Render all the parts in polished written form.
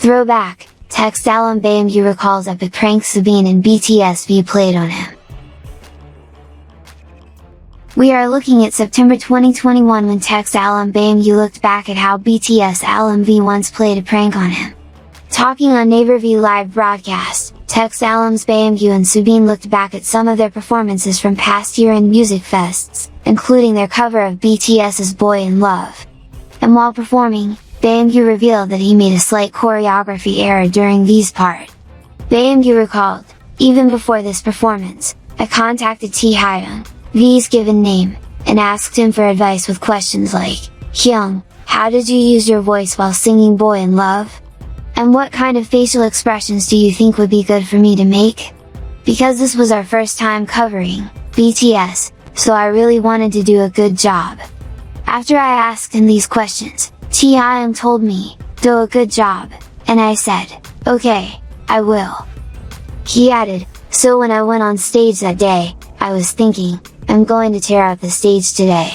Throwback, text alum Beomgyu recalls epic prank Soobin and BTS V played on him. We are looking at September 2021 when text alum Beomgyu looked back at how BTS alum V once played a prank on him. Talking on Naver V live broadcast, text alums Beomgyu and Soobin looked back at some of their performances from past year-end music fests, including their cover of BTS's Boy in Love. And while performing, Beomgyu revealed that he made a slight choreography error during V's part. Beomgyu recalled, "Even before this performance, I contacted Taecyeon, V's given name, and asked him for advice with questions like, Hyung, how did you use your voice while singing Boy in Love? And what kind of facial expressions do you think would be good for me to make? Because this was our first time covering BTS, so I really wanted to do a good job." After I asked him these questions, Taecyeon told me, "Do a good job," and I said, "Okay, I will." He added, "So when I went on stage that day, I was thinking, I'm going to tear up the stage today.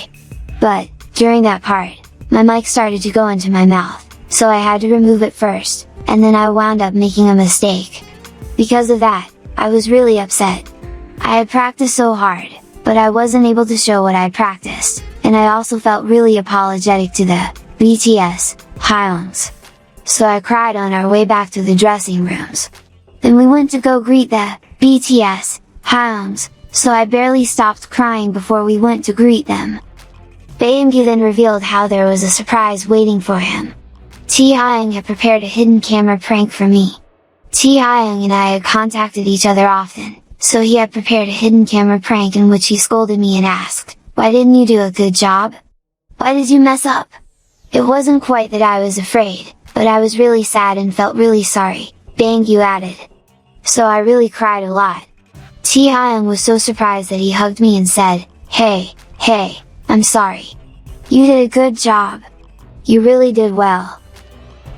But, during that part, my mic started to go into my mouth, so I had to remove it first, and then I wound up making a mistake. Because of that, I was really upset. I had practiced so hard, but I wasn't able to show what I'd practiced, and I also felt really apologetic to the BTS Hyungs. So I cried on our way back to the dressing rooms. Then we went to go greet the BTS Hyungs, so I barely stopped crying before we went to greet them." Beomgyu then revealed how there was a surprise waiting for him. Taecyeon had prepared a hidden camera prank for me. Taecyeon and I had contacted each other often, so he had prepared a hidden camera prank in which he scolded me and asked, "Why didn't you do a good job? Why did you mess up?" It wasn't quite that I was afraid, but I was really sad and felt really sorry, Beomgyu added. So I really cried a lot. Taecyeon was so surprised that he hugged me and said, hey, I'm sorry. You did a good job. You really did well."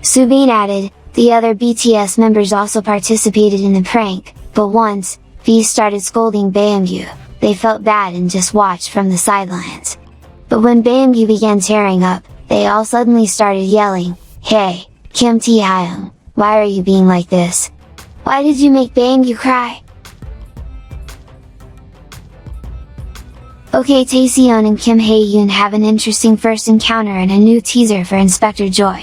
Soobin added, the other BTS members also participated in the prank, but once V started scolding Beomgyu, they felt bad and just watched from the sidelines. But when Beomgyu began tearing up, they all suddenly started yelling, "Hey, Kim Tae-hyung, why are you being like this? Why did you make Beomgyu cry?" Okay, Taecyeon and Kim Hye Yoon have an interesting first encounter and a new teaser for Inspector Joy.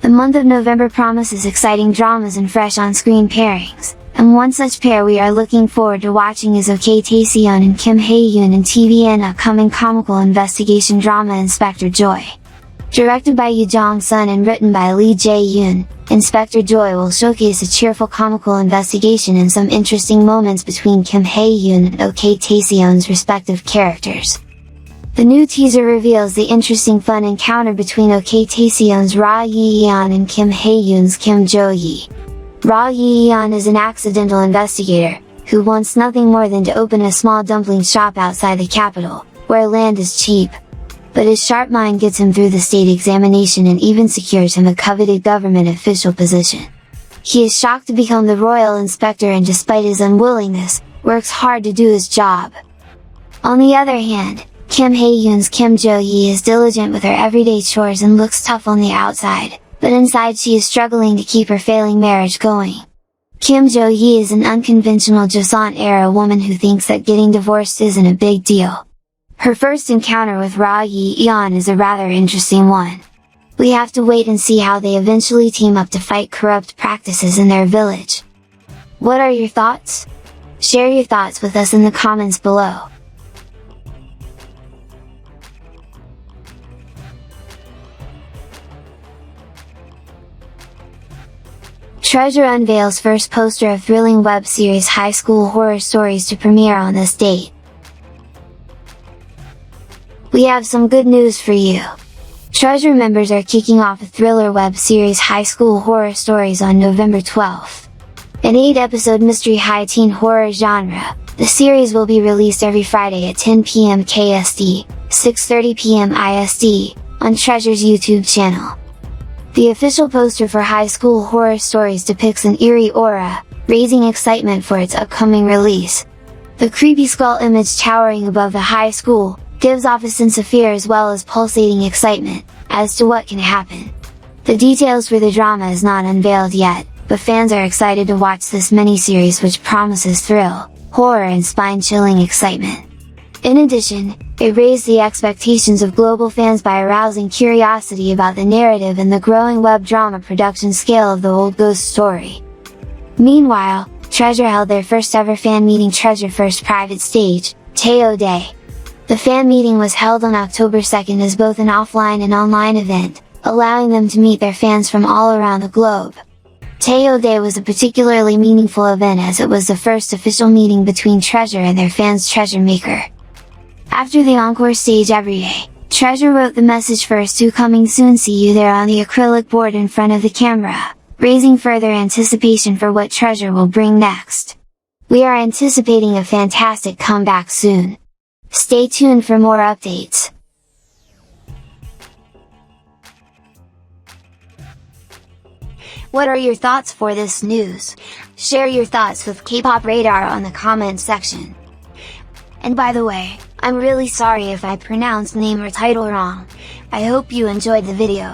The month of November promises exciting dramas and fresh on-screen pairings, and one such pair we are looking forward to watching is OK Taecyeon and Kim Hye Yoon in TVN upcoming comical investigation drama Inspector Joy. Directed by Yoo Jong-sun and written by Lee Jae-yoon, Inspector Joy will showcase a cheerful comical investigation and some interesting moments between Kim Hye Yoon and OK Taecyeon's respective characters. The new teaser reveals the interesting fun encounter between OK Taecyeon's Ra Yi-yeon and Kim Hye Yoon's Kim Jo-yi. Ra Yi-yeon is an accidental investigator, who wants nothing more than to open a small dumpling shop outside the capital, where land is cheap. But his sharp mind gets him through the state examination and even secures him a coveted government official position. He is shocked to become the royal inspector and despite his unwillingness, works hard to do his job. On the other hand, Kim Hye Yoon's Kim Jo-yi is diligent with her everyday chores and looks tough on the outside, but inside she is struggling to keep her failing marriage going. Kim Jo-yi is an unconventional Joseon-era woman who thinks that getting divorced isn't a big deal. Her first encounter with Ra Yi-yeon is a rather interesting one. We have to wait and see how they eventually team up to fight corrupt practices in their village. What are your thoughts? Share your thoughts with us in the comments below. Treasure unveils first poster of thrilling web series High School Horror Stories to premiere on this date. We have some good news for you. Treasure members are kicking off a thriller web series High School Horror Stories on November 12th. An 8-episode mystery high teen horror genre, the series will be released every Friday at 10 p.m. KST, 6:30 p.m. IST, on Treasure's YouTube channel. The official poster for High School Horror Stories depicts an eerie aura, raising excitement for its upcoming release. The creepy skull image towering above the high school gives off a sense of fear as well as pulsating excitement as to what can happen. The details for the drama is not unveiled yet, but fans are excited to watch this mini-series which promises thrill, horror and spine-chilling excitement. In addition, it raised the expectations of global fans by arousing curiosity about the narrative and the growing web drama production scale of the old ghost story. Meanwhile, Treasure held their first ever fan meeting Treasure First Private Stage, Taecyeon Day. The fan meeting was held on October 2nd as both an offline and online event, allowing them to meet their fans from all around the globe. Taecyeon Day was a particularly meaningful event as it was the first official meeting between Treasure and their fans' Treasure Maker. After the encore stage every day, Treasure wrote the message first to coming soon, see you there on the acrylic board in front of the camera, raising further anticipation for what Treasure will bring next. We are anticipating a fantastic comeback soon. Stay tuned for more updates. What are your thoughts for this news? Share your thoughts with K-pop Radar on the comments section. And by the way, I'm really sorry if I pronounced name or title wrong. I hope you enjoyed the video.